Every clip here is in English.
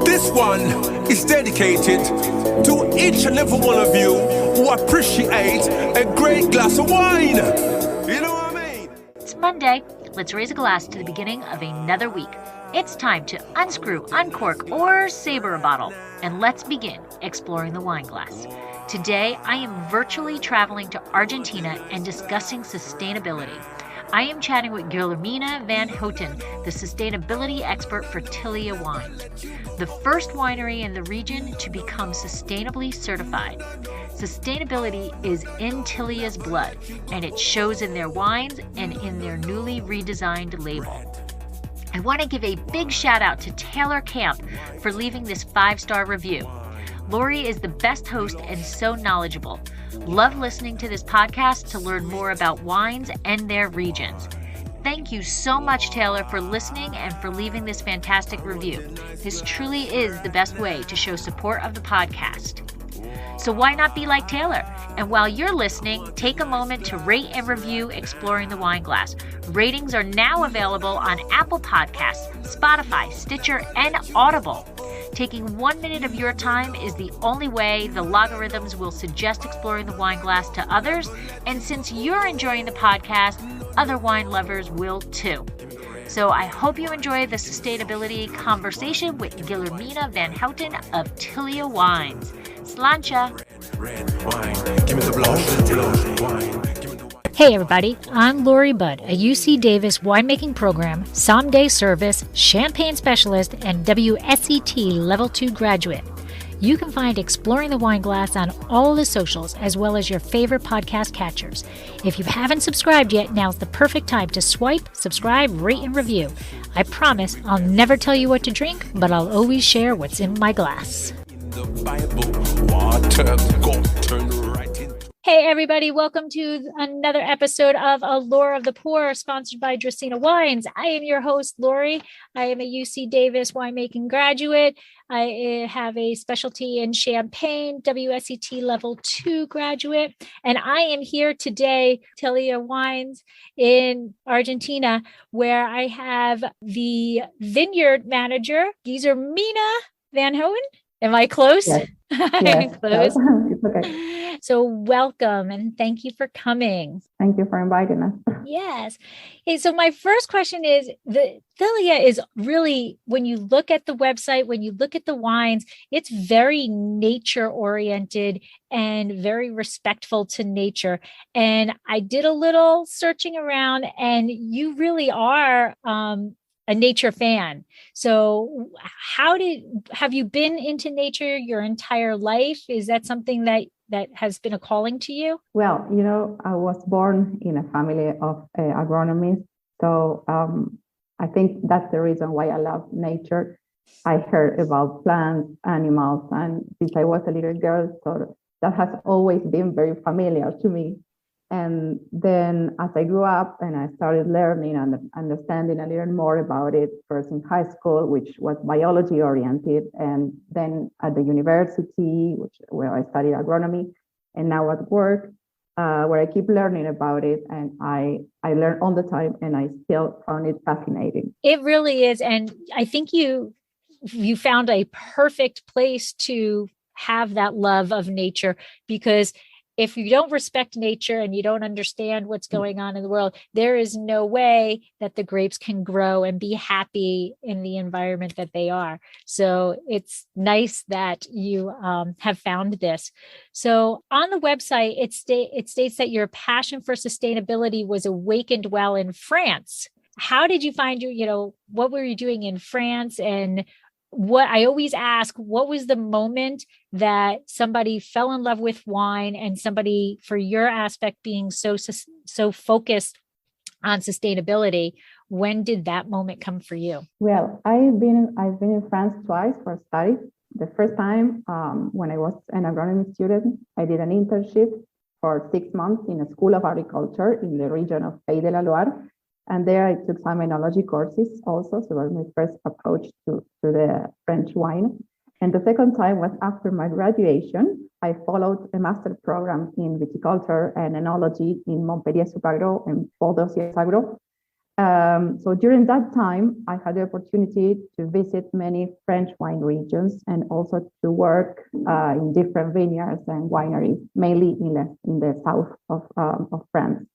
This one is dedicated to each and every one of you who appreciate a great glass of wine. You know what I mean? It's Monday. Let's raise a glass to the beginning of another week. It's time to unscrew, uncork, or saber a bottle, and let's begin exploring the wine glass. Today, I am virtually traveling to Argentina and discussing sustainability. I am chatting with Guillermina van Houten, the sustainability expert for Tilia Wines, the first winery in the region to become sustainably certified. Sustainability is in Tilia's blood, and it shows in their wines and in their newly redesigned label. I want to give a big shout out to Taylor Camp for leaving this 5-star review. Lori is the best host and so knowledgeable. Love listening to this podcast to learn more about wines and their regions. Thank you so much, Taylor, for listening and for leaving this fantastic review. This truly is the best way to show support of the podcast. So why not be like Taylor? And while you're listening, take a moment to rate and review Exploring the Wine Glass. Ratings are now available on Apple Podcasts, Spotify, Stitcher, and Audible. Taking 1 minute of your time is the only way the logarithms will suggest Exploring the Wine Glass to others. And since you're enjoying the podcast, other wine lovers will too. So I hope you enjoy the sustainability conversation with Guillermina van Houten of Tilia Wines. Slancha. Hey everybody, I'm Lori Budd, a UC Davis winemaking program, someday service, champagne specialist, and WSET Level 2 graduate. You can find Exploring the Wine Glass on all the socials as well as your favorite podcast catchers. If you haven't subscribed yet, now's the perfect time to swipe, subscribe, rate, and review. I promise I'll never tell you what to drink, but I'll always share what's in my glass. Hey everybody, welcome to another episode of Allure of the Poor, sponsored by Dracaena Wines. I am your host, Lori. I am a UC Davis winemaking graduate. I have a specialty in champagne, WSET Level 2 graduate, and I am here today, Tilia Wines in Argentina, where I have the vineyard manager, Guillermina van Houten. Am I close? Yes. Yes, close. It's okay. So welcome and thank you for coming. Thank you for inviting us. Yes. Okay, so my first question is, the Tilia is really, when you look at the website, when you look at the wines, it's very nature oriented and very respectful to nature. And I did a little searching around, and you really are a nature fan. So have you been into nature your entire life? Is that something that has been a calling to you? Well, I was born in a family of agronomists. So I think that's the reason why I love nature. I heard about plants, animals, and since I was a little girl, so that has always been very familiar to me. And then as I grew up and I started learning and understanding a little more about it, first in high school, which was biology oriented, and then at the university, where I studied agronomy, and now at work, where I keep learning about it. And I learn all the time, and I still found it fascinating. It really is. And I think you found a perfect place to have that love of nature, because if you don't respect nature and you don't understand what's going on in the world, there is no way that the grapes can grow and be happy in the environment that they are. So it's nice that you have found this. So on the website, it states that your passion for sustainability was awakened while in France. How did you find what were you doing in France? And what I always ask, what was the moment that somebody fell in love with wine, and somebody, for your aspect being so focused on sustainability, when did that moment come for you? Well, I've been in France twice for studies. The first time when I was an agronomy student, I did an internship for 6 months in a school of agriculture in the region of Pays de la Loire. And there I took some enology courses also. So that was my first approach to the French wine. And the second time was after my graduation. I followed a master program in viticulture and enology in Montpellier Supagro and Bordeaux Agro. So during that time, I had the opportunity to visit many French wine regions and also to work in different vineyards and wineries, mainly in the south of France.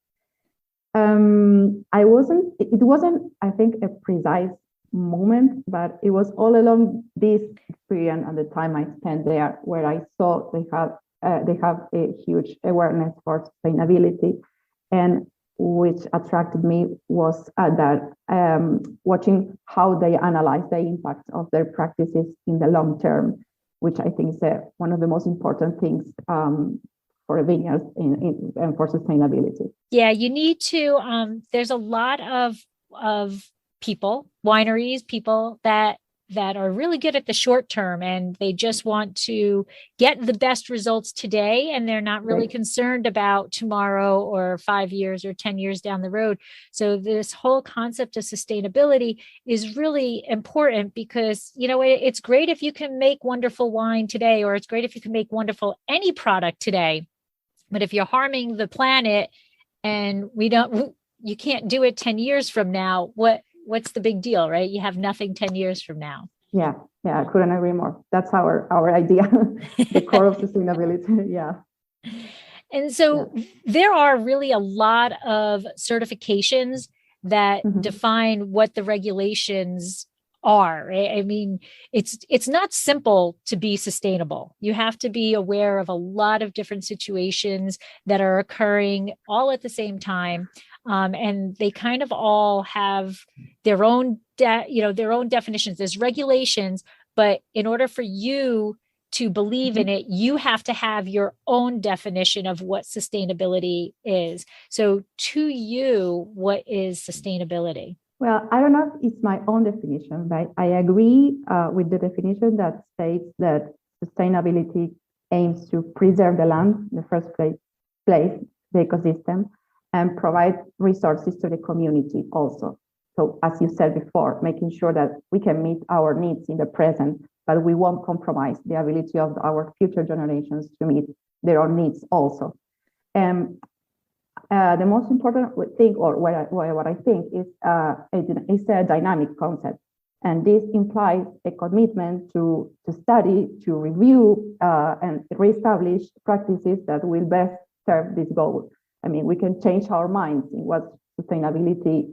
It wasn't, I think, a precise moment, but it was all along this experience and the time I spent there where I saw they have a huge awareness for sustainability, and which attracted me was that watching how they analyze the impact of their practices in the long term, which I think is one of the most important things for a vineyard and for sustainability. Yeah, you need to. There's a lot of people, wineries, people that are really good at the short term, and they just want to get the best results today, and they're not really concerned about tomorrow or 5 years or 10 years down the road. So this whole concept of sustainability is really important because, it's great if you can make wonderful wine today, or it's great if you can make wonderful any product today. But if you're harming the planet and you can't do it 10 years from now, what's the big deal, right? You have nothing 10 years from now. Yeah, I couldn't agree more. That's our idea, the core of sustainability. Yeah. And so there are really a lot of certifications that define what the regulations are, right? I mean, it's not simple to be sustainable. You have to be aware of a lot of different situations that are occurring all at the same time. And they kind of all have their own, their own definitions. There's regulations, but in order for you to believe in it, you have to have your own definition of what sustainability is. So to you, what is sustainability? Well, I don't know if it's my own definition, but I agree with the definition that states that sustainability aims to preserve the land, in the first place, the ecosystem, and provide resources to the community also. So as you said before, making sure that we can meet our needs in the present, but we won't compromise the ability of our future generations to meet their own needs also. The most important thing, or what I think, is a dynamic concept. And this implies a commitment to study, to review, and reestablish practices that will best serve this goal. I mean, we can change our minds in what sustainability,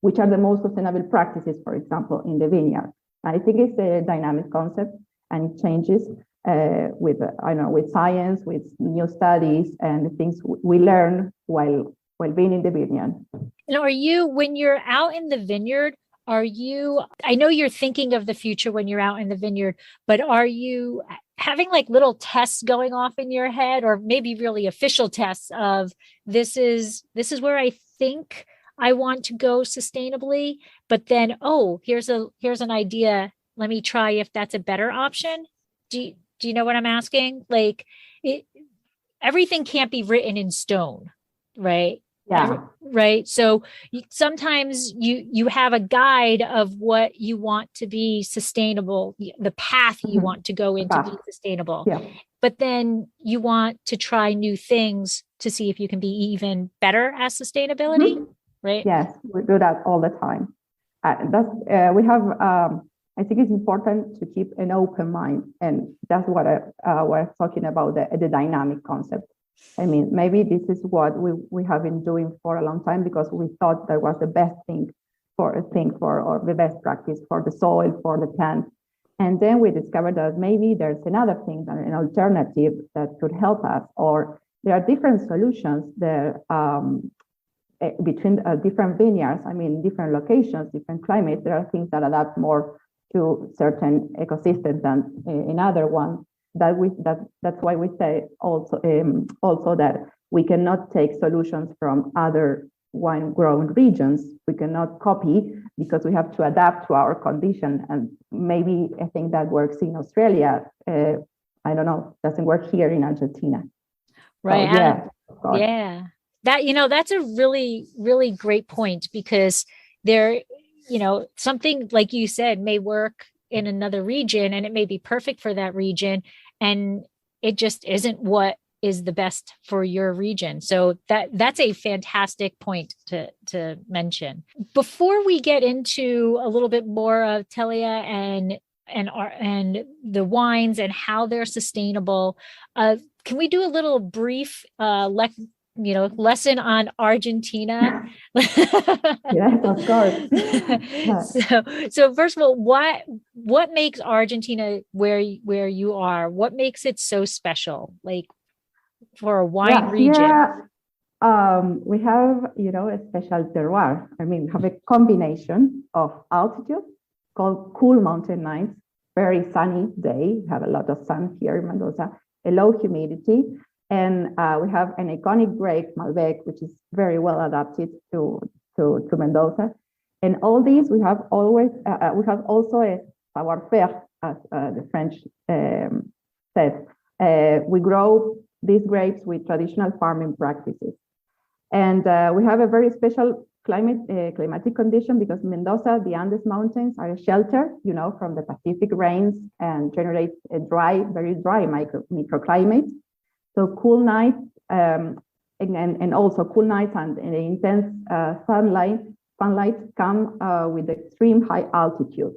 which are the most sustainable practices, for example, in the vineyard. I think it's a dynamic concept, and it changes with science, with new studies, and the things we learn while being in the vineyard. And when you're out in the vineyard, I know you're thinking of the future when you're out in the vineyard, but are you having like little tests going off in your head, or maybe really official tests of this is where I think I want to go sustainably, but then, here's an idea. Let me try if that's a better option. Do you know what I'm asking? Like, everything can't be written in stone, right? Yeah. Right. So sometimes you have a guide of what you want to be sustainable, the path you want to go into be sustainable. Yeah. But then you want to try new things to see if you can be even better at sustainability, right? Yes, we do that all the time. I think it's important to keep an open mind, and that's what I was talking about, the dynamic concept. I mean, maybe this is what we have been doing for a long time because we thought that was the best thing or the best practice for the soil, for the plant. And then we discovered that maybe there's another thing, an alternative that could help us, or there are different solutions there between different vineyards. I mean, different locations, different climates. There are things that adapt more to certain ecosystems than in other ones. That's why we say also that we cannot take solutions from other wine-grown regions. We cannot copy because we have to adapt to our condition. And maybe I think that works in Australia. I don't know, doesn't work here in Argentina. Right. So, yeah. That's a really, really great point, because there, something like you said may work in another region and it may be perfect for that region, and it just isn't what is the best for your region. So that's a fantastic point to mention. Before we get into a little bit more of Tilia and the wines and how they're sustainable, can we do a little brief lesson on Argentina? Yes, of course. So first of all, what makes Argentina where you are? What makes it so special, like for a wine region? We have, a special terroir. I mean, we have a combination of altitude called cool mountain nights, very sunny day. We have a lot of sun here in Mendoza, a low humidity, and we have an iconic grape, Malbec, which is very well adapted to Mendoza. And all these, we have also a savoir-faire, as the French said. We grow these grapes with traditional farming practices. And we have a very special climatic condition because Mendoza, the Andes Mountains, are a shelter, from the Pacific rains and generate a very dry microclimate. So cool nights and also cool nights and intense sunlight come with extreme high altitude.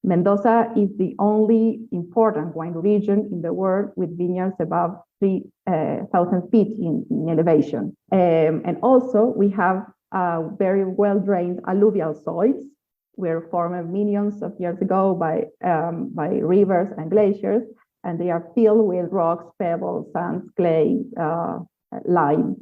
Mendoza is the only important wine region in the world with vineyards above 3,000 feet in elevation. And also we have very well-drained alluvial soils were formed millions of years ago by rivers and glaciers, and they are filled with rocks, pebbles, sands, clay, lime.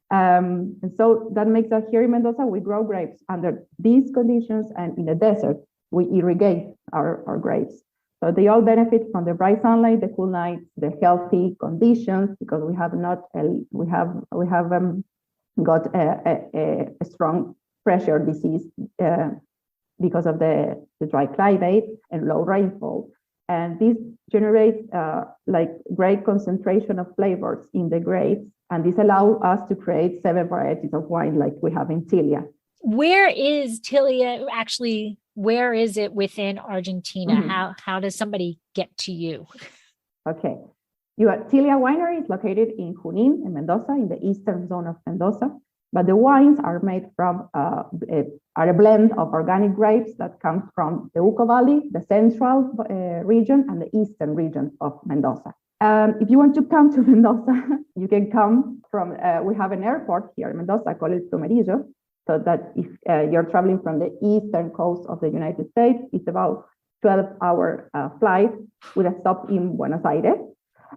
And so that makes us here in Mendoza, we grow grapes under these conditions, and in the desert, we irrigate our grapes. So they all benefit from the bright sunlight, the cool nights, the healthy conditions, because we have got a strong pressure disease because of the dry climate and low rainfall. And this generates great concentration of flavors in the grapes. And this allows us to create 7 varieties of wine like we have in Tilia. Where is Tilia actually? Where is it within Argentina? Mm-hmm. How does somebody get to you? Okay. Tilia Winery is located in Junín, in Mendoza, in the eastern zone of Mendoza. But the wines are made from a blend of organic grapes that comes from the Uco Valley, the central region, and the eastern region of Mendoza. If you want to come to Mendoza, you can come from. We have an airport here in Mendoza called El Plumerillo. So that if you're traveling from the eastern coast of the United States, it's about 12-hour flight with a stop in Buenos Aires.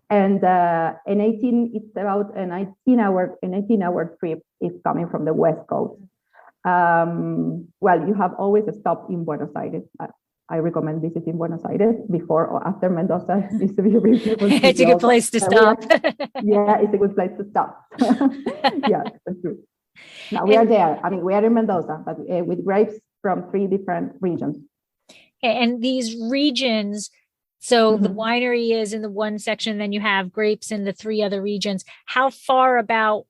And it's about an 18-hour trip if coming from the West Coast. Well, you have always a stop in Buenos Aires. I recommend visiting Buenos Aires before or after Mendoza. It's a really beautiful city. It's a good place to stop. Yeah, it's a good place to stop. Yeah, that's true. Now we are there. I mean, we are in Mendoza, but with grapes from 3 different regions. And these regions, so the winery is in the one section, then you have grapes in the 3 other regions. How far about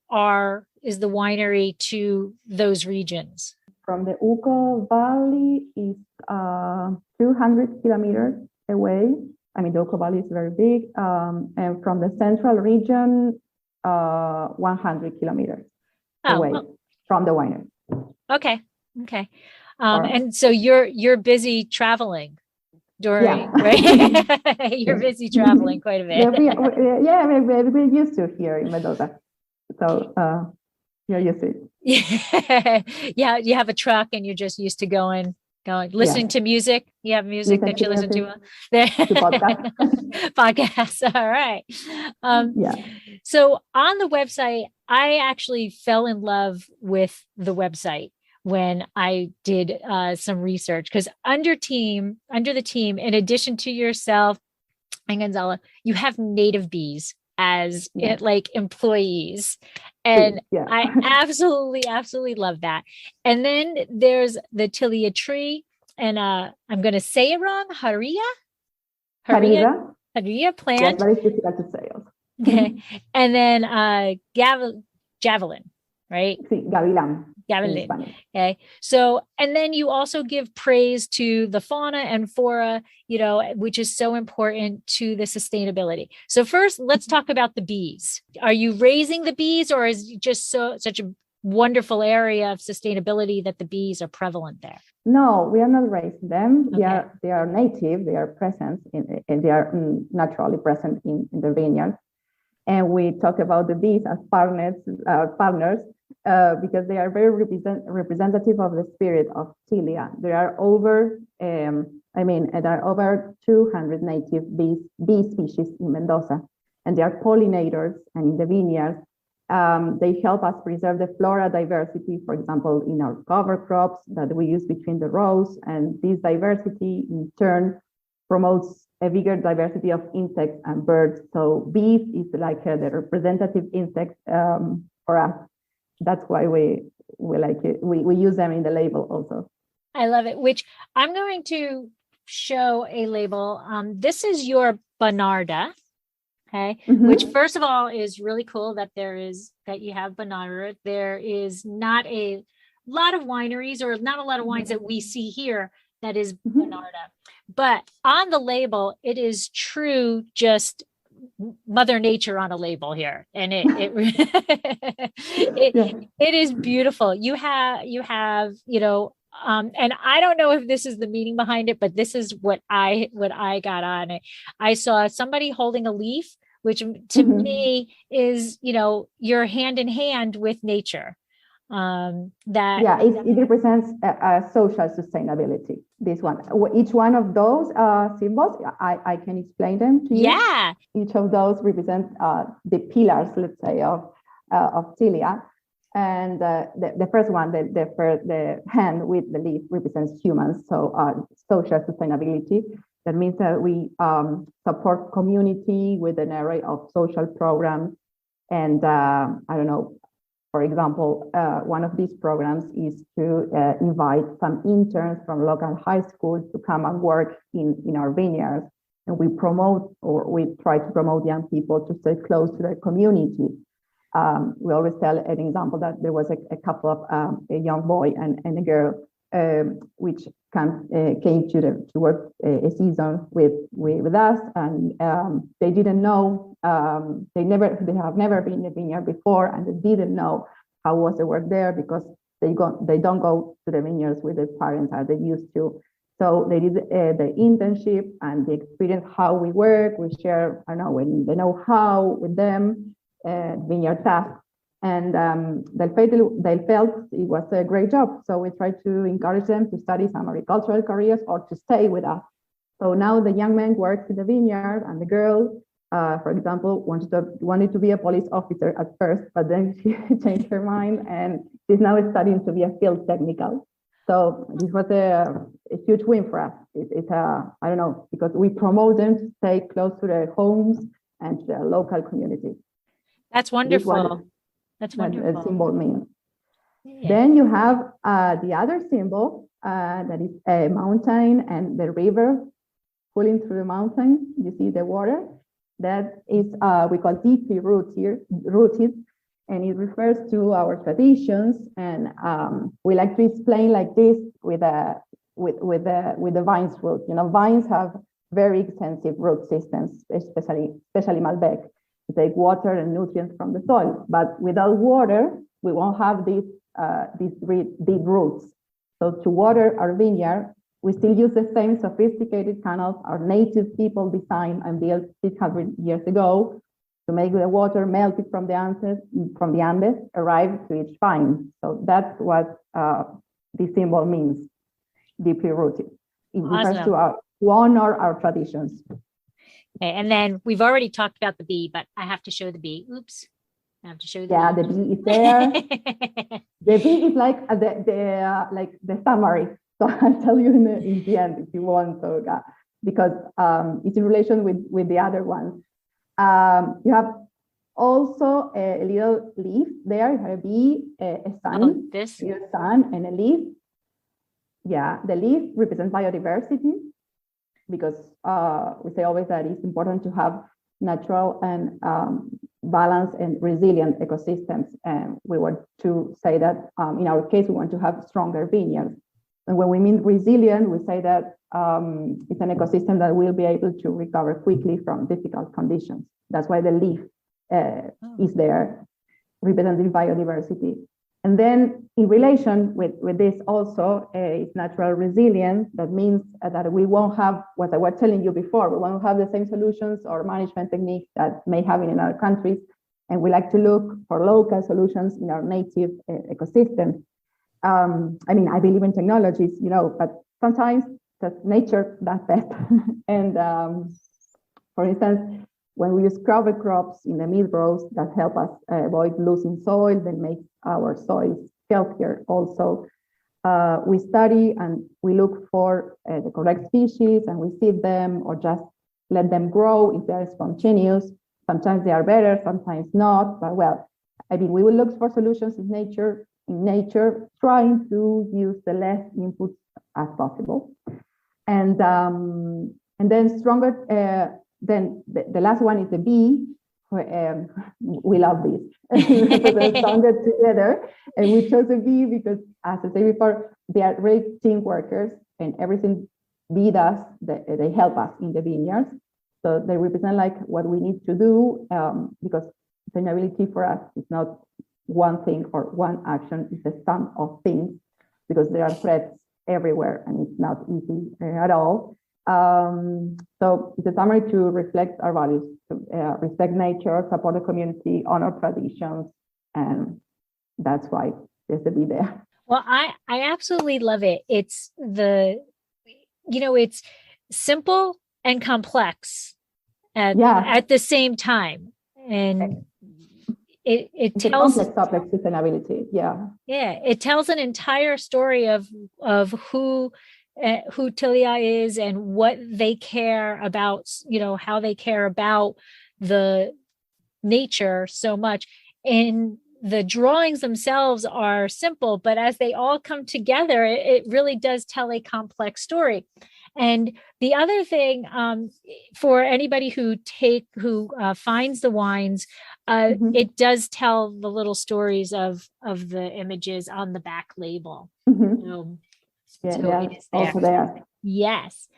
is the winery to those regions? From the Uco Valley is 200 kilometers away. I mean, the Uco Valley is very big. And from the central region, 100 kilometers. Away from the winery. Okay. And so you're busy traveling during, right? You're busy traveling quite a bit. We're used to here in Mendoza. So you're used to it. Yeah, you have a truck and you're just used to going, listening to music. You have music that you listen to. Podcasts. All right. So on the website, I actually fell in love with the website when I did some research, because under the team, in addition to yourself and Gonzalo, you have native bees as employees. And I absolutely love that. And then there's the Tilia tree, and I'm going to say it wrong, Harilla plant. Yes, very difficult to say. Okay. And then javelin. right? Sí, gavilán in Gavilan. Spanish. Okay. So, and then you also give praise to the fauna and flora, which is so important to the sustainability. So first, let's talk about the bees. Are you raising the bees, or is it just such a wonderful area of sustainability that the bees are prevalent there? No, we are not raising them. Okay. They are native. They are present and they are naturally present in the vineyard. And we talk about the bees as partners because they are very representative of the spirit of Tilia. There are over, there are over 200 native bee species in Mendoza, and they are pollinators. And in the vineyards, they help us preserve the flora diversity, for example, in our cover crops that we use between the rows. And this diversity, in turn, promotes a bigger diversity of insects and birds. So bees is like the representative insect for us. That's why we like it. We use them in the label also. I love it, which I'm going to show a label. This is your Bonarda. Okay. Mm-hmm. Which first of all is really cool that you have Bonarda. There is not a lot of wineries or not a lot of wines that we see here that is Bonarda. But on the label, it is true just Mother Nature on a label here. And it is beautiful. You have, and I don't know if this is the meaning behind it, but this is what I got on it. I saw somebody holding a leaf, which to me is, you're hand in hand with nature. It represents a social sustainability. This one, each one of those symbols, I can explain them to you. Yeah, each of those represents the pillars, let's say, of Tilia. And the first one, the hand with the leaf represents humans, so social sustainability. That means that we support community with an array of social programs. And for example, one of these programs is to invite some interns from local high schools to come and work in our vineyards. And we try to promote young people to stay close to their community. We always tell an example that there was a couple of a young boy and a girl which came to work a season with us, and they didn't know, they have never been in a vineyard before, and they didn't know how was the work there because they don't go to the vineyards with their parents as they used to. So they did the internship and they experienced how we work. We share, the know-how with them, vineyard tasks. And they felt it was a great job. So we tried to encourage them to study some agricultural careers or to stay with us. So now the young man works in the vineyard, and the girl, for example, wanted to be a police officer at first, but then she changed her mind and she's now studying to be a field technical. So this was a huge win for us. It's because we promote them to stay close to their homes and to their local community. That's wonderful. That's wonderful. A symbol means. Yeah. Then you have the other symbol that is a mountain and the river pulling through the mountain. You see the water. That is we call deeply rooted, and it refers to our traditions. And we like to explain like this with the vines root. Vines have very extensive root systems, especially Malbec. Take water and nutrients from the soil, but without water, we won't have these deep roots. So to water our vineyard, we still use the same sophisticated canals our native people designed and built 600 years ago to make the water melted from the Andes arrive to each vine. So that's what this symbol means, deeply rooted. It refers to honor our traditions. Okay, and then we've already talked about the bee, but I have to show the bee. Oops. I have to show the bee. Yeah, the bee is there. The bee is like the summary. So I'll tell you in the end if you want. So because it's in relation with the other ones. You have also a little leaf there. You have a bee, a sun, a sun, and a leaf. Yeah, the leaf represents biodiversity, because we say always that it's important to have natural and balanced and resilient ecosystems. And we want to say that in our case, we want to have stronger vineyards. And when we mean resilient, we say that it's an ecosystem that will be able to recover quickly from difficult conditions. That's why the leaf is there, representing biodiversity. And then in relation with this also is natural resilience. That means that we won't have what I was telling you before. We won't have the same solutions or management techniques that may have in other countries. And we like to look for local solutions in our native ecosystem. I mean, I believe in technologies, but sometimes that's nature does best. And for instance, when we use cover crops in the mid-rows, that help us avoid losing soil, that makes our soils healthier also. We study and we look for the correct species, and we seed them or just let them grow if they're spontaneous. Sometimes they are better, sometimes not. But we will look for solutions in nature, trying to use the less inputs as possible. And then stronger. Then the last one is the B. We love this. They're stronger together. And we chose the B because, as I said before, they are great team workers, and everything B does, they help us in the vineyards. So they represent like what we need to do, because sustainability for us is not one thing or one action, it's a sum of things, because there are threats everywhere and it's not easy at all. So it's a summary to reflect our values, to respect nature, support the community, honor traditions, and that's why there's a B there. Well, I absolutely love it. It's it's simple and complex at the same time. And it tells complex topic, sustainability. Yeah, it tells an entire story of who Tilia is and what they care about, how they care about the nature so much. And the drawings themselves are simple, but as they all come together, it really does tell a complex story. And the other thing, for anybody who finds the wines, it does tell the little stories of the images on the back label. Mm-hmm. So it is there. Also there. Yes.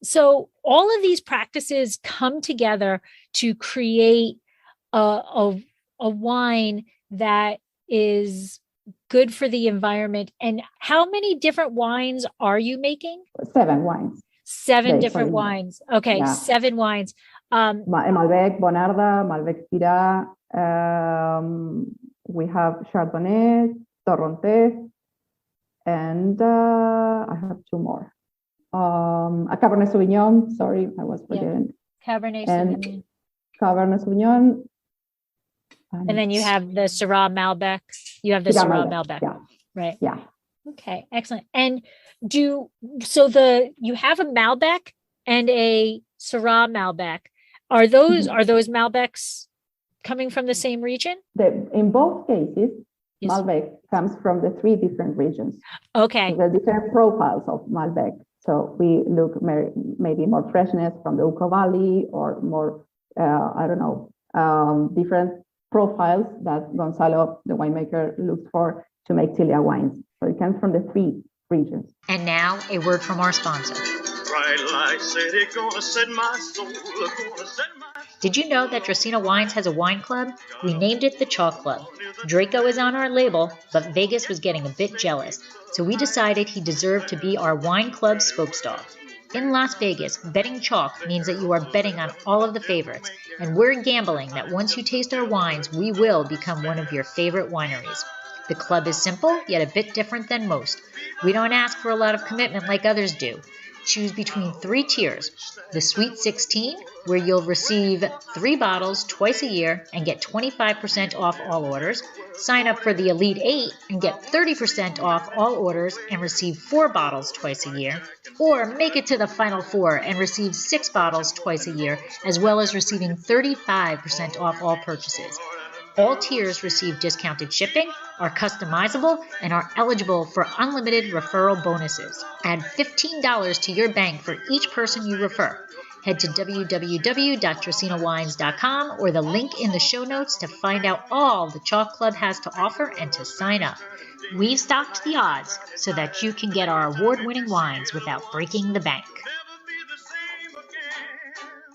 So all of these practices come together to create a wine that is good for the environment. And how many different wines are you making? 7 wines. 7 different wines. Okay, yeah. 7 wines. Malbec, Bonarda, Malbec Syrah. We have Chardonnay, Torrontés, and I have 2 more. A Cabernet Sauvignon. Sorry, I was forgetting. Yeah. Cabernet Sauvignon. And then you have the Syrah Malbec. You have the Syrah Malbec. Yeah. Right. Yeah. Okay, excellent. And you have a Malbec and a Syrah Malbec. Are those Malbecs coming from the same region? In both cases, yes. Malbec comes from the 3 different regions. Okay. So there are different profiles of Malbec. So we look maybe more freshness from the Uco Valley, or more, different profiles that Gonzalo, the winemaker, looks for to make Tilia wines. So it comes from the 3 regions. And now a word from our sponsor. Did you know that Dracaena Wines has a wine club? We named it the Chalk Club. Draco is on our label, but Vegas was getting a bit jealous, so we decided he deserved to be our wine club spokesdog. In Las Vegas, betting chalk means that you are betting on all of the favorites, and we're gambling that once you taste our wines, we will become one of your favorite wineries. The club is simple, yet a bit different than most. We don't ask for a lot of commitment like others do. Choose between 3 tiers. The Sweet 16, where you'll receive 3 bottles twice a year and get 25% off all orders. Sign up for the Elite 8 and get 30% off all orders and receive 4 bottles twice a year. Or make it to the Final 4 and receive 6 bottles twice a year, as well as receiving 35% off all purchases. All tiers receive discounted shipping, are customizable, and are eligible for unlimited referral bonuses. Add $15 to your bank for each person you refer. Head to www.dracinawines.com or the link in the show notes to find out all the Chalk Club has to offer and to sign up. We've stocked the odds so that you can get our award-winning wines without breaking the bank.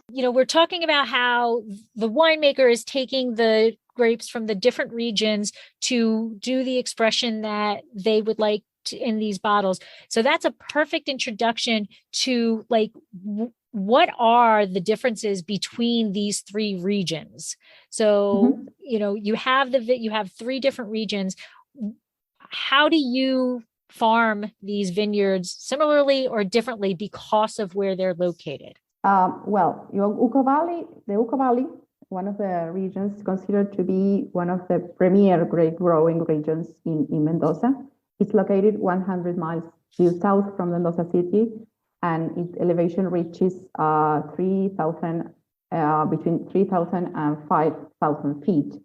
We're talking about how the winemaker is taking the grapes from the different regions to do the expression that they would like in these bottles. So that's a perfect introduction to what are the differences between these three regions. So, you have three different regions. How do you farm these vineyards similarly or differently because of where they're located? Well, the Uco Valley, one of the regions considered to be one of the premier grape growing regions in Mendoza. It's located 100 miles due south from Mendoza city, and its elevation reaches 3,000, between 3,000 and 5,000 feet.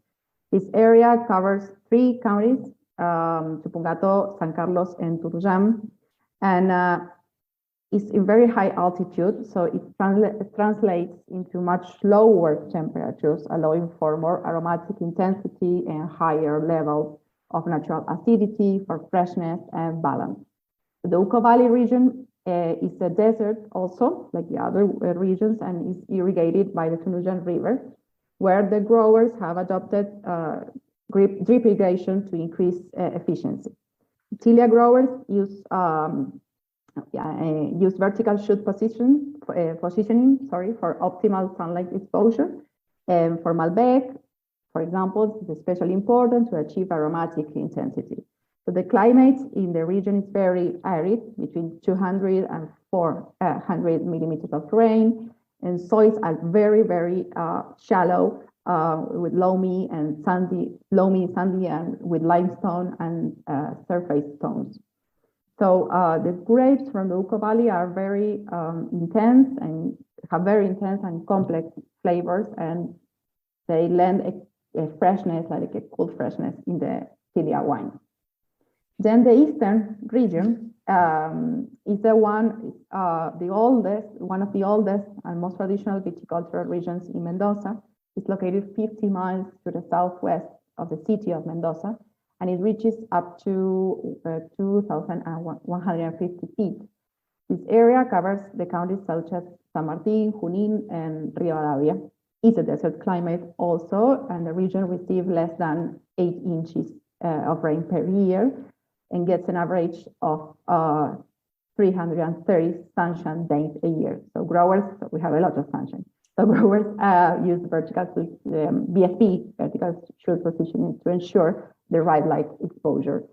This area covers three counties, Tupungato, San Carlos, and Turujam, and it's in very high altitude, so it translates into much lower temperatures, allowing for more aromatic intensity and higher levels of natural acidity for freshness and balance. The Uco Valley region is a desert also, like the other regions, and is irrigated by the Tunujan River, where the growers have adopted drip irrigation to increase efficiency. Tilia growers use vertical shoot positioning for optimal sunlight exposure. And for Malbec, for example, it's especially important to achieve aromatic intensity. So the climate in the region is very arid, between 200 and 400 millimeters of rain, and soils are very, very shallow, with loamy, sandy, and with limestone and surface stones. So the grapes from the Uco Valley are very intense and have very intense and complex flavors, and they lend a freshness, like a cool freshness in the Tilia wine. Then the eastern region is one of the oldest and most traditional viticultural regions in Mendoza. It's located 50 miles to the southwest of the city of Mendoza, and it reaches up to 2,150 feet. This area covers the counties such as San Martin, Junín, and Rivadavia. It's a desert climate also, and the region receives less than 8 inches of rain per year and gets an average of 330 sunshine days a year. So we have a lot of sunshine. So growers use VSP, vertical shoot positioning, to ensure the right light exposure.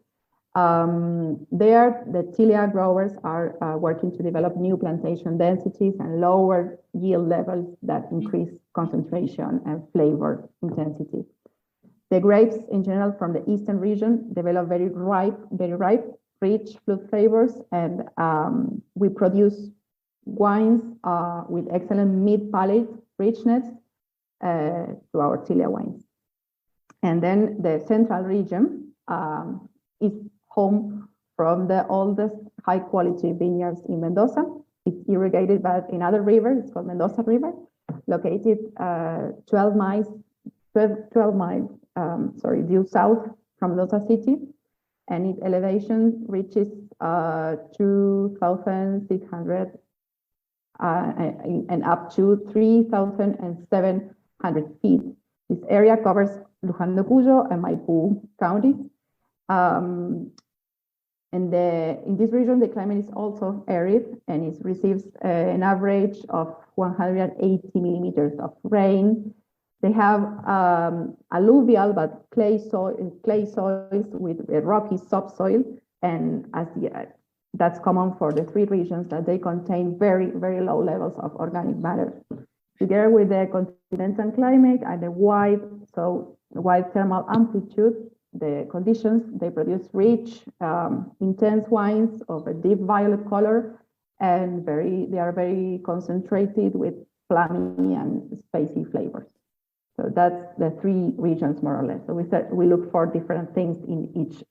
The Tilia growers are working to develop new plantation densities and lower yield levels that increase concentration and flavor intensity. The grapes in general from the eastern region develop very ripe, rich fruit flavors, and we produce wines with excellent mid-palate richness to our Tilia wines. And then the central region is home from the oldest high-quality vineyards in Mendoza. It's irrigated by another river, it's called Mendoza River, located 12 miles due south from Mendoza city, and its elevation reaches 2,600 and up to 3,700 feet. This area covers Luján de Cuyo and Maipú counties. In this region, the climate is also arid, and it receives an average of 180 millimeters of rain. They have alluvial but clay soils with a rocky subsoil, and that's common for the three regions, that they contain very, very low levels of organic matter. Together with the continental climate and the wide thermal amplitude, the conditions, they produce rich, intense wines of a deep violet color, and they are very concentrated with plummy and spicy flavors. So that's the three regions, more or less. So we look for different things in each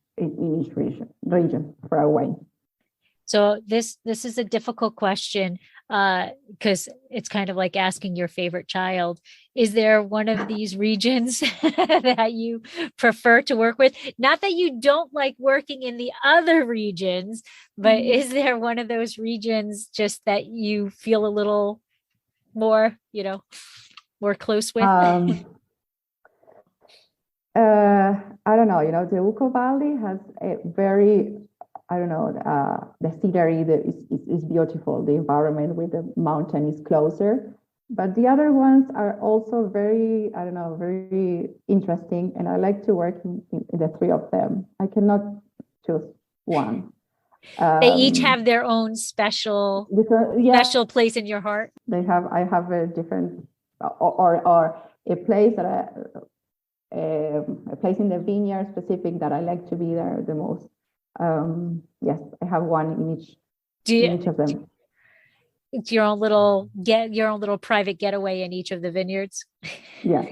region for our wine. So this is a difficult question. because it's kind of like asking your favorite child, is there one of these regions that you prefer to work with? Not that you don't like working in the other regions, but is there one of those regions just that you feel a little more, more close with? I don't know, the Uco Valley has a very, I don't know, the scenery is beautiful. The environment with the mountain is closer, but the other ones are also very, I don't know, very interesting. And I like to work in the three of them. I cannot choose one. They each have their own special place in your heart. I have a different, or a place that a place in the vineyard specific that I like to be there the most. Yes, I have one in each of them. It's your own little private getaway in each of the vineyards. Yeah.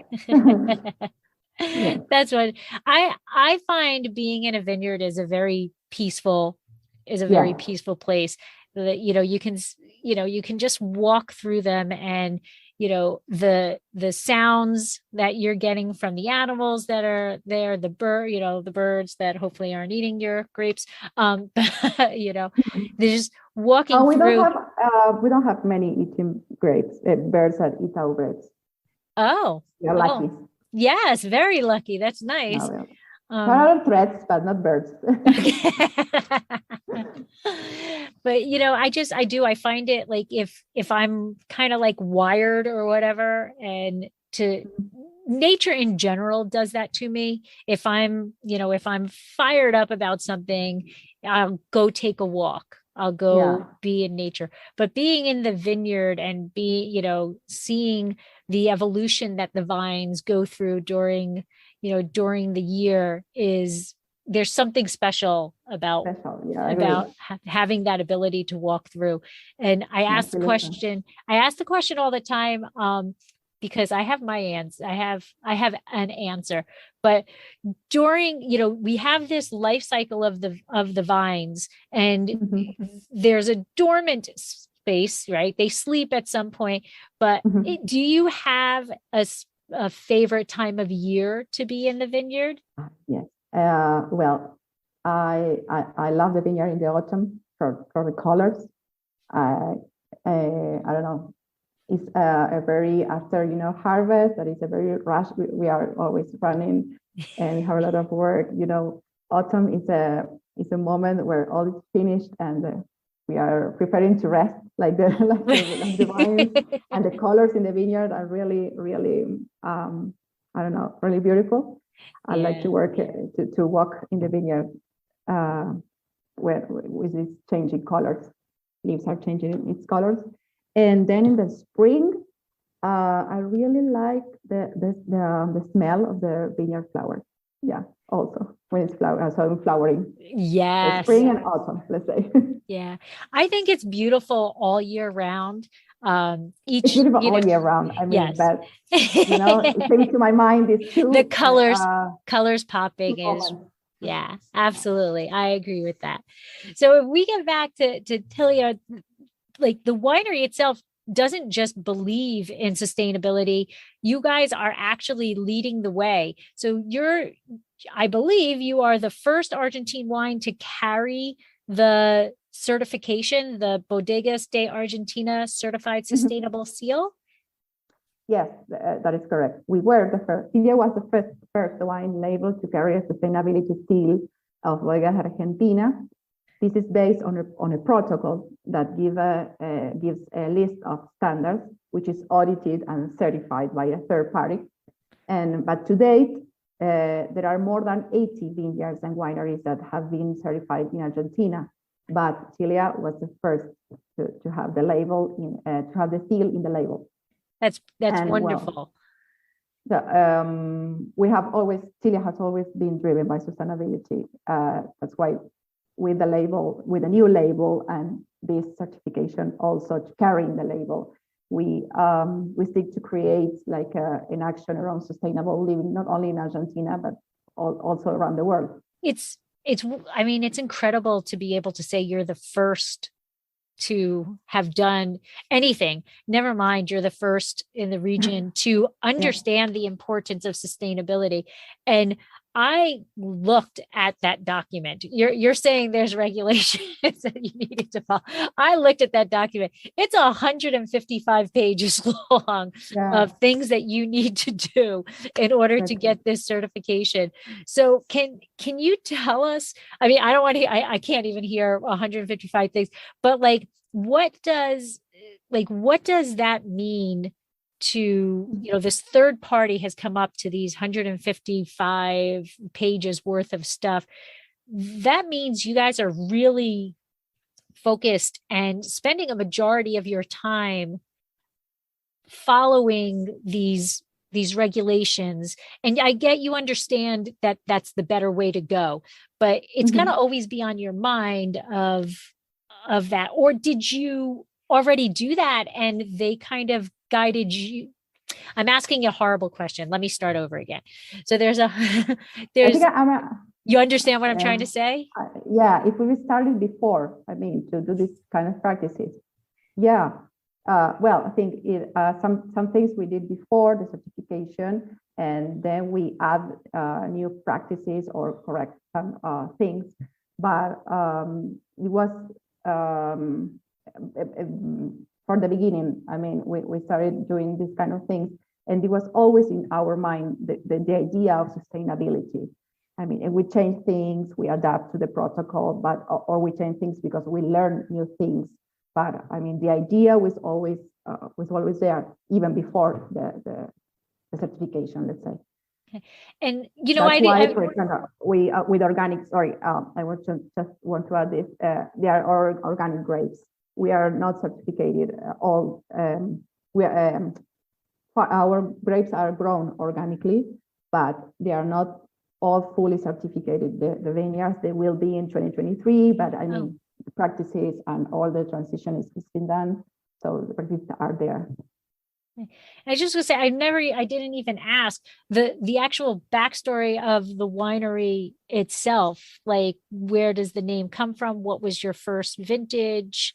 Yeah. That's what I find. Being in a vineyard is a very peaceful place that, you can just walk through them, and the sounds that you're getting from the animals that are there, the birds that hopefully aren't eating your grapes. They're just walking through. We don't have many eating grapes, birds that eat our grapes. Oh, you're lucky. Yes, very lucky. That's nice. There are threats, but not birds. But I find it like, if I'm kind of like wired or whatever, and to nature in general does that to me. If I'm fired up about something, I'll go take a walk. I'll go be in nature. But being in the vineyard and seeing the evolution that the vines go through during the year, there's something special about having that ability to walk through. And I ask the question all the time, because I have my answer. I have an answer, but during, we have this life cycle of the vines, and there's a dormant space, right? They sleep at some point, but do you have a favorite time of year to be in the vineyard? Yes. Well, I love the vineyard in the autumn for the colors. I don't know. It's a very, after harvest, that is a very rush. We are always running and we have a lot of work. Autumn is a moment where all is finished and we are preparing to rest, like the vines, and the colors in the vineyard are really, really, I don't know, really beautiful. I like to work to walk in the vineyard with these changing colors. Leaves are changing its colors. And then in the spring, I really like the smell of the vineyard flowers. Yeah, also when it's flowering. Yes. Spring and autumn, let's say. Yeah, I think it's beautiful all year round. It's beautiful all year round. I mean, but it came to my mind is the colors popping is. Yeah, absolutely. I agree with that. So if we get back to Tilia, like the winery itself doesn't just believe in sustainability. You guys are actually leading the way. So I believe you are the first Argentine wine to carry the certification, the Bodegas de Argentina certified sustainable seal. Yes, that is correct. We were the first. Tilia was the first wine label to carry a sustainability seal of Bodegas Argentina. This is based on a protocol that gives a list of standards, which is audited and certified by a third party. But to date, there are more than 80 vineyards and wineries that have been certified in Argentina. But Tilia was the first to have the label to have the seal in the label. That's wonderful. Tilia has always been driven by sustainability. That's why with the new label and this certification also carrying the label, we seek to create like an action around sustainable living, not only in Argentina, but also around the world. It's incredible to be able to say you're the first to have done anything. Never mind, you're the first in the region to understand the importance of sustainability. And I looked at that document. You're saying there's regulations that you needed to follow. I looked at that document. It's 155 pages long of things that you need to do in order to get this certification. So can you tell us, I mean, I don't want to, I can't even hear 155 things, but like, what does that mean to, this third party has come up to these 155 pages worth of stuff? That means you guys are really focused and spending a majority of your time following these regulations. And I get, you understand that that's the better way to go, but it's going to always be on your mind of that. Or did you already do that and they kind of guided you? I'm asking you a horrible question. Let me start over again. So you understand what I'm trying to say? If we started before, to do this kind of practices. I think some things we did before the certification, and then we add new practices or correct some things. But it was for the beginning. We started doing these kind of things, and it was always in our mind the idea of sustainability. And we change things, we adapt to the protocol, or we change things because we learn new things. But the idea was always there, even before the certification, let's say. Okay. And for example, we with organic. Sorry, I want to add this. They are organic grapes. We are not certificated. Our grapes are grown organically, but they are not all fully certificated. The vineyards, they will be in 2023, but the practices and all the transition has been done, so the practices are there. I just want to say, I didn't even ask the actual backstory of the winery itself. Like, where does the name come from? What was your first vintage?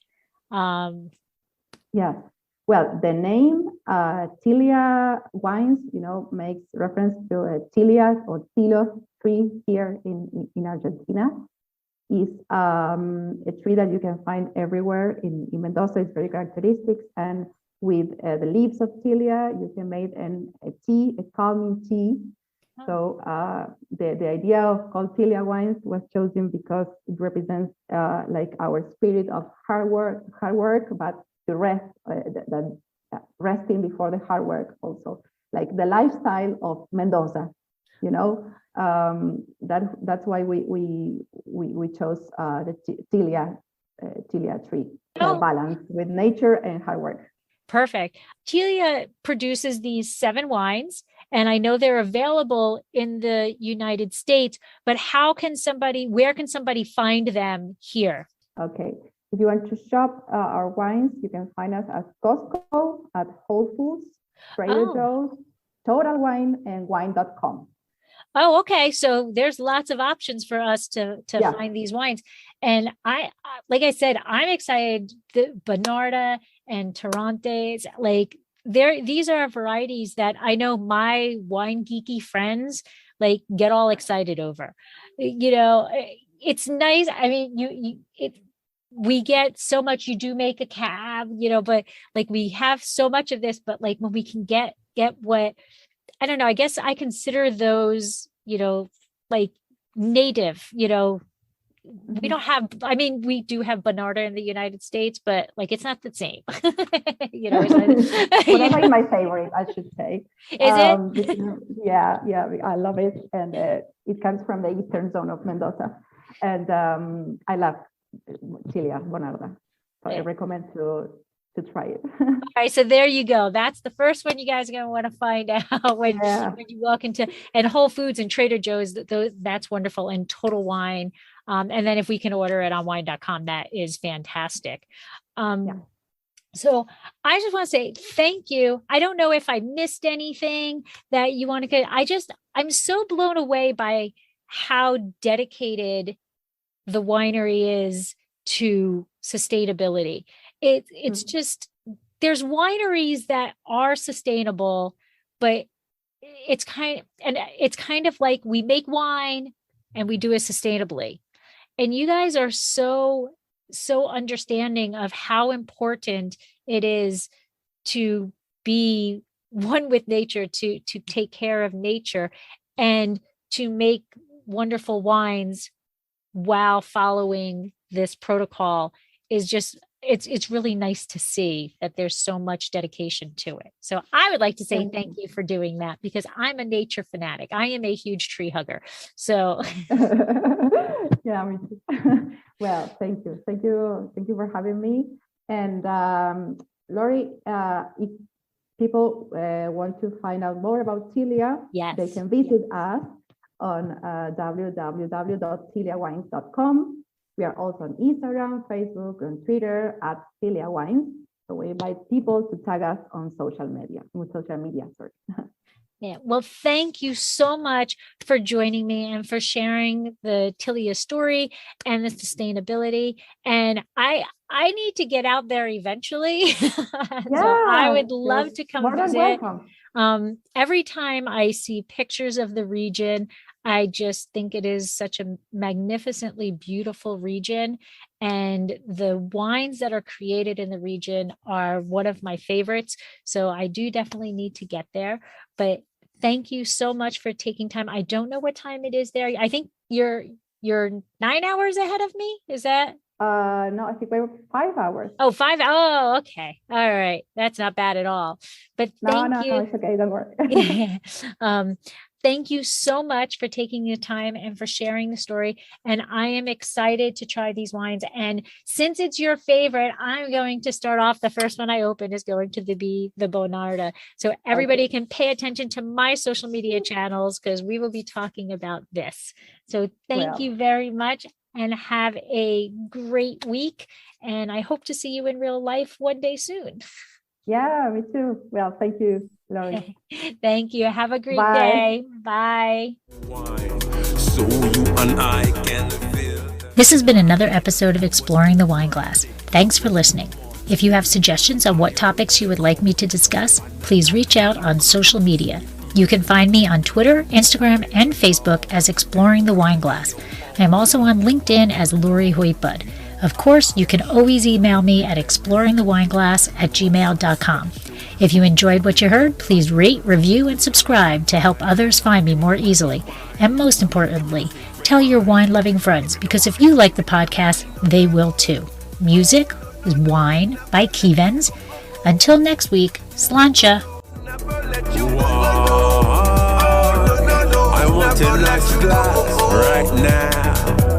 Yes. Well, the name Tilia Wines, makes reference to a Tilia or Tilo tree here in Argentina. Is a tree that you can find everywhere in Mendoza. It's very characteristic, and with the leaves of Tilia, you can make a tea, a calming tea. So the idea of called Tilia Wines was chosen because it represents like our spirit of hard work, but the rest, resting before the hard work also, like the lifestyle of Mendoza, that's why we chose the Tilia tree, balance with nature and hard work. Perfect. Tilia produces these 7 wines, and I know they're available in the United States, but where can somebody find them here? Okay. If you want to shop our wines, you can find us at Costco, at Whole Foods, Trader Joe's, Total Wine, and wine.com. Oh, okay. So there's lots of options for us to find these wines. And like I said, I'm excited. The Bonarda and Torrontes, these are varieties that I know my wine geeky friends get all excited over. It's nice. We get so much. You do make a cab, but we have so much of this. But when we can get what, I don't know, I guess I consider those, native, we don't have, we do have Bonarda in the United States, but it's not the same. Bonarda is my favorite, I should say. Is it? Yeah, I love it. And it comes from the eastern zone of Mendoza. And I love Tilia Bonarda. So I recommend to try it. All right, so there you go. That's the first one you guys are going to want to find out when you walk into, and Whole Foods and Trader Joe's. That's wonderful, and Total Wine. And then if we can order it on wine.com, that is fantastic. So I just want to say thank you. I don't know if I missed anything that you want to. I'm so blown away by how dedicated the winery is to sustainability. It's just, there's wineries that are sustainable, but it's kind of like we make wine and we do it sustainably. And you guys are so understanding of how important it is to be one with nature, to take care of nature, and to make wonderful wines while following this protocol is just, it's really nice to see that there's so much dedication to it. So I would like to say thank you for doing that, because I'm a nature fanatic. I am a huge tree hugger. So yeah, me too. Well, thank you for having me. And Lori, if people want to find out more about Tilia, yes, they can visit us on www.tiliawines.com. We are also on Instagram, Facebook, and Twitter at Tilia Wines. So we invite people to tag us on social media. Sorry. Yeah. Well, thank you so much for joining me and for sharing the Tilia story and the sustainability. And I need to get out there eventually. Yeah, so I would love to come visit. Every time I see pictures of the region, I just think it is such a magnificently beautiful region. And the wines that are created in the region are one of my favorites. So I do definitely need to get there. But thank you so much for taking time. I don't know what time it is there. I think you're 9 hours ahead of me. Is that? No, I think we're 5 hours. Oh, 5. Oh, okay. All right. That's not bad at all. But thank you. No, it's okay. Don't worry. Thank you so much for taking the time and for sharing the story. And I am excited to try these wines. And since it's your favorite, I'm going to start off. The first one I open is going to be the Bonarda. So everybody can pay attention to my social media channels, because we will be talking about this. So thank you very much, and have a great week. And I hope to see you in real life one day soon. Yeah, me too. Well, thank you, Lori. Thank you. Have a great day. Bye. So you and I can feel. This has been another episode of Exploring the Wine Glass. Thanks for listening. If you have suggestions on what topics you would like me to discuss, please reach out on social media. You can find me on Twitter, Instagram, and Facebook as Exploring the Wine Glass. I am also on LinkedIn as Lori Hoytbud. Of course, you can always email me at exploringthewineglass@gmail.com. If you enjoyed what you heard, please rate, review, and subscribe to help others find me more easily. And most importantly, tell your wine-loving friends, because if you like the podcast, they will too. Music is Wine by Kevens. Until next week, Sláinte. I want a nice glass right now.